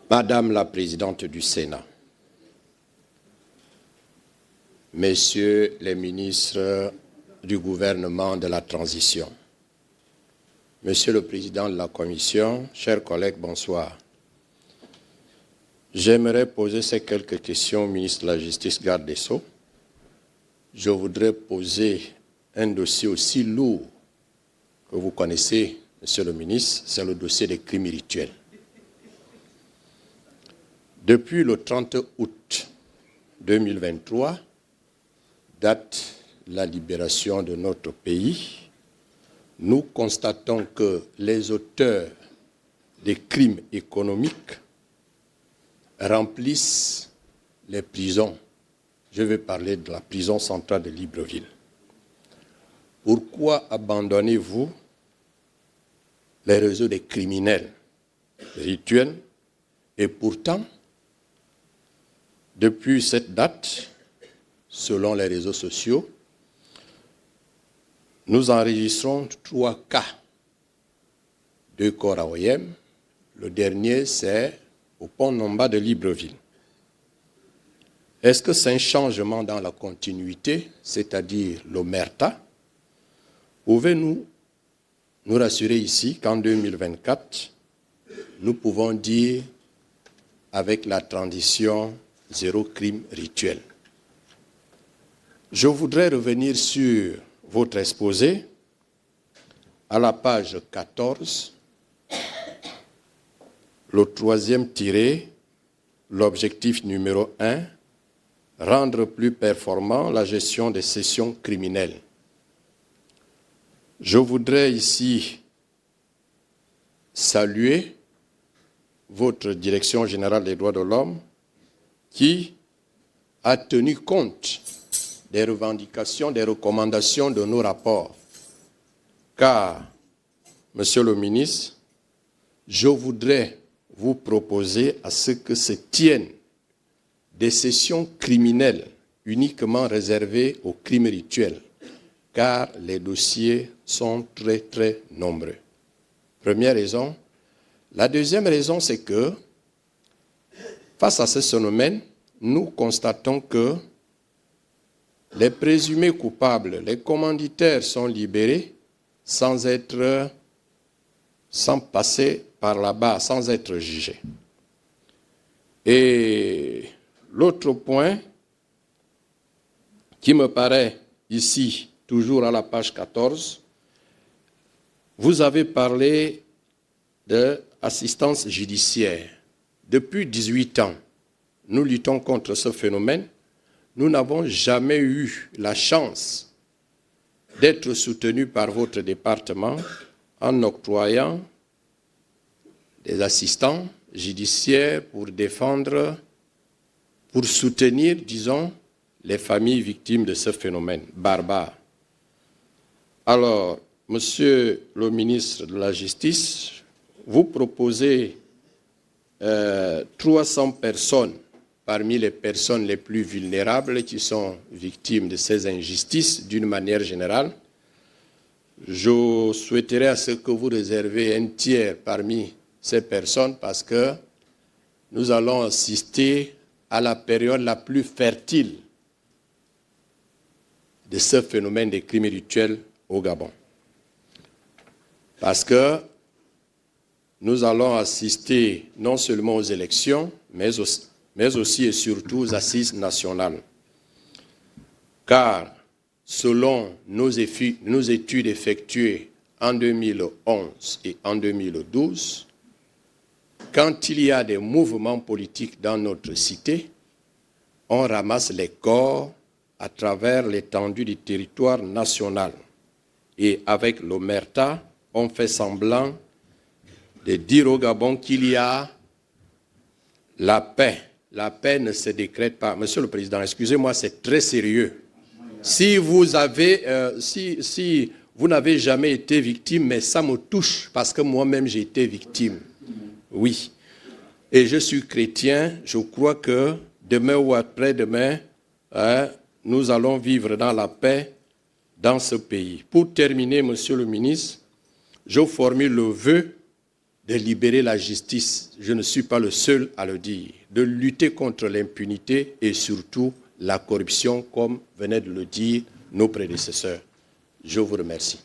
Madame la Présidente du Sénat, Messieurs les ministres du gouvernement de la transition, Monsieur le Président de la Commission, chers collègues, bonsoir. J'aimerais poser ces quelques questions au ministre de la Justice, garde des Sceaux. Je voudrais poser un dossier aussi lourd que vous connaissez, Monsieur le ministre, c'est le dossier des crimes rituels. Depuis le 30 août 2023, date la libération de notre pays, nous constatons que les auteurs des crimes économiques remplissent les prisons. Je vais parler de la prison centrale de Libreville. Pourquoi abandonnez-vous les réseaux des criminels rituels? Et pourtant, depuis cette date, selon les réseaux sociaux, nous enregistrons 3 cas. 2 corps à OIM. Le dernier, c'est au pont Nomba de Libreville. Est-ce que c'est un changement dans la continuité, c'est-à-dire l'omerta? Pouvez-nous nous rassurer ici qu'en 2024, nous pouvons dire, avec la transition, 0 crime rituel? Je voudrais revenir sur votre exposé à la page 14, le 3e tiré, l'objectif numéro 1, rendre plus performant la gestion des sessions criminelles. Je voudrais ici saluer votre Direction générale des droits de l'homme qui a tenu compte des revendications, des recommandations de nos rapports. Car, Monsieur le ministre, je voudrais vous proposer à ce que se tiennent des sessions criminelles uniquement réservées aux crimes rituels, car les dossiers sont très, très nombreux. Première raison. La deuxième raison, c'est que, face à ce phénomène, nous constatons que les présumés coupables, les commanditaires sont libérés sans passer par là-bas, sans être jugés. Et l'autre point qui me paraît ici, toujours à la page 14, vous avez parlé d'assistance judiciaire. Depuis 18 ans, nous luttons contre ce phénomène. Nous n'avons jamais eu la chance d'être soutenus par votre département en octroyant des assistants judiciaires pour défendre, pour soutenir, disons, les familles victimes de ce phénomène barbare. Alors, Monsieur le ministre de la Justice, vous proposez 300 personnes parmi les personnes les plus vulnérables qui sont victimes de ces injustices d'une manière générale. Je souhaiterais à ce que vous réservez un tiers parmi ces personnes parce que nous allons assister à la période la plus fertile de ce phénomène des crimes rituels au Gabon. Parce que nous allons assister non seulement aux élections, mais aussi et surtout aux assises nationales. Car, selon nos études effectuées en 2011 et en 2012, quand il y a des mouvements politiques dans notre cité, on ramasse les corps à travers l'étendue du territoire national. Et avec l'omerta, on fait semblant de dire au Gabon qu'il y a la paix. La paix ne se décrète pas. Monsieur le Président, excusez-moi, c'est très sérieux. Si vous n'avez jamais été victime, mais ça me touche parce que moi-même j'ai été victime. Oui. Et je suis chrétien, je crois que demain ou après-demain, nous allons vivre dans la paix dans ce pays. Pour terminer, Monsieur le ministre, je formule le vœu de libérer la justice, je ne suis pas le seul à le dire, de lutter contre l'impunité et surtout la corruption, comme venaient de le dire nos prédécesseurs. Je vous remercie.